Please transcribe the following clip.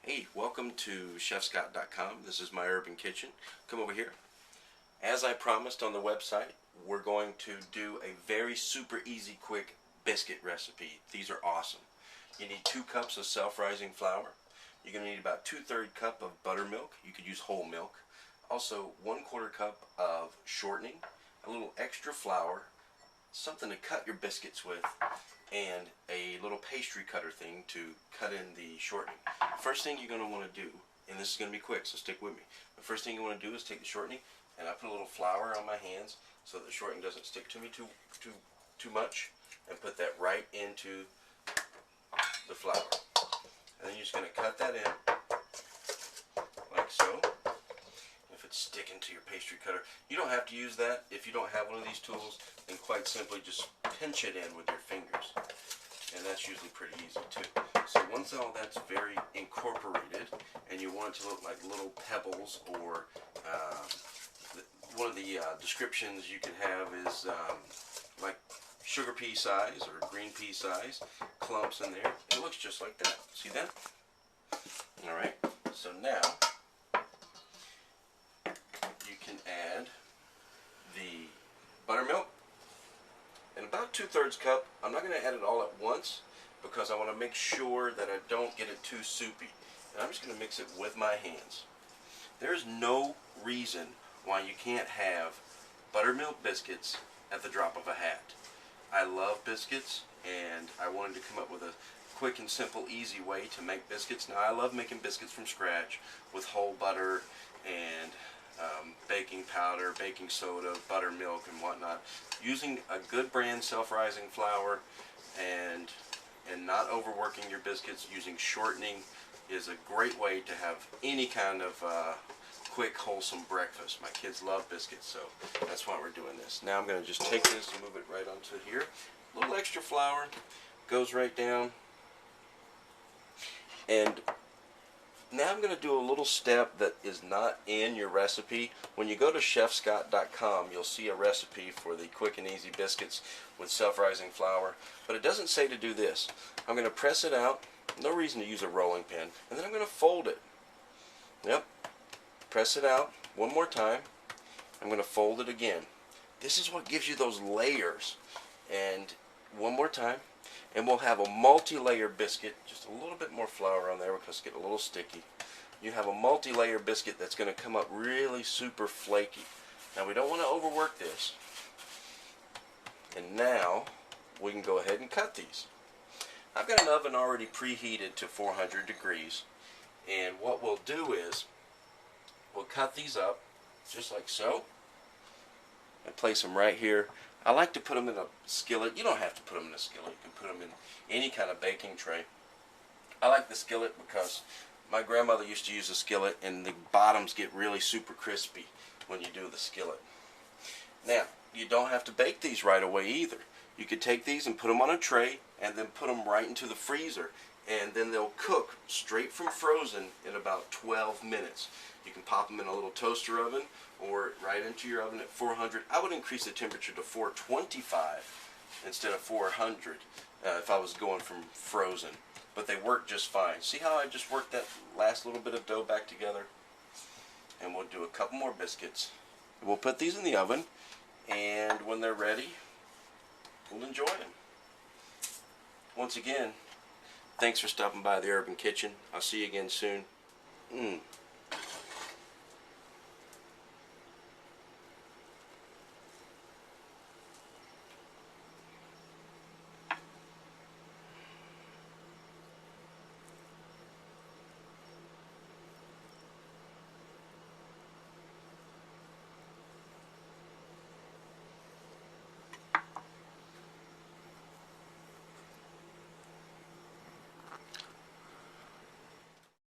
Hey, welcome to ChefScot.com. This is my urban kitchen. Come over here. As I promised on the website, we're going to do a very super easy, quick biscuit recipe. These are awesome. You need 2 cups of self-rising flour. You're going to need about 2/3 cup of buttermilk. You could use whole milk. Also 1/4 cup of shortening, a little extra flour, something to cut your biscuits with, and a little pastry cutter thing to cut in the shortening. First thing you're going to want to do, and this is going to be quick, so stick with me. The first thing you want to do is take the shortening, and I put a little flour on my hands so that the shortening doesn't stick to me too much, and put that right into the flour. And then you're just going to cut that in like so. If it's sticking to your pastry cutter, you don't have to use that. If you don't have one of these tools, then quite simply just pinch it in with your fingers, and that's usually pretty easy too. So once all that's very incorporated, and you want it to look like little pebbles, or one of the descriptions you can have is like sugar pea size or green pea size clumps in there. It looks just like that. See that? Alright, so now you can add the buttermilk, and about 2/3 cup. I'm not going to add it all at once because I want to make sure that I don't get it too soupy. And I'm just going to mix it with my hands. There's no reason why you can't have buttermilk biscuits at the drop of a hat. I love biscuits, and I wanted to come up with a quick and simple, easy way to make biscuits. Now, I love making biscuits from scratch with whole butter and baking powder, baking soda, buttermilk, and whatnot. Using a good brand self-rising flour and not overworking your biscuits, using shortening is a great way to have any kind of quick, wholesome breakfast. My kids love biscuits, so that's why we're doing this. Now I'm going to just take this and move it right onto here. A little extra flour goes right down. And now I'm going to do a little step that is not in your recipe. When you go to ChefScot.com, you'll see a recipe for the quick and easy biscuits with self-rising flour. But it doesn't say to do this. I'm going to press it out. No reason to use a rolling pin. And then I'm going to fold it. Yep. Press it out one more time. I'm going to fold it again. This is what gives you those layers. And one more time. And we'll have a multi-layer biscuit, just a little bit more flour on there because it's getting a little sticky. You have a multi-layer biscuit that's going to come up really super flaky. Now we don't want to overwork this. And now we can go ahead and cut these. I've got an oven already preheated to 400 degrees. And what we'll do is we'll cut these up just like so and place them right here. I like to put them in a skillet. You don't have to put them in a skillet. You can put them in any kind of baking tray. I like the skillet because my grandmother used to use a skillet, and the bottoms get really super crispy when you do the skillet. Now, you don't have to bake these right away either. You could take these and put them on a tray and then put them right into the freezer, and then they'll cook straight from frozen in about 12 minutes. You can pop them in a little toaster oven or right into your oven at 400. I would increase the temperature to 425 instead of 400 if I was going from frozen. But they work just fine. See how I just worked that last little bit of dough back together? And we'll do a couple more biscuits. We'll put these in the oven, and when they're ready, we'll enjoy them. Once again, thanks for stopping by the Urban Kitchen. I'll see you again soon.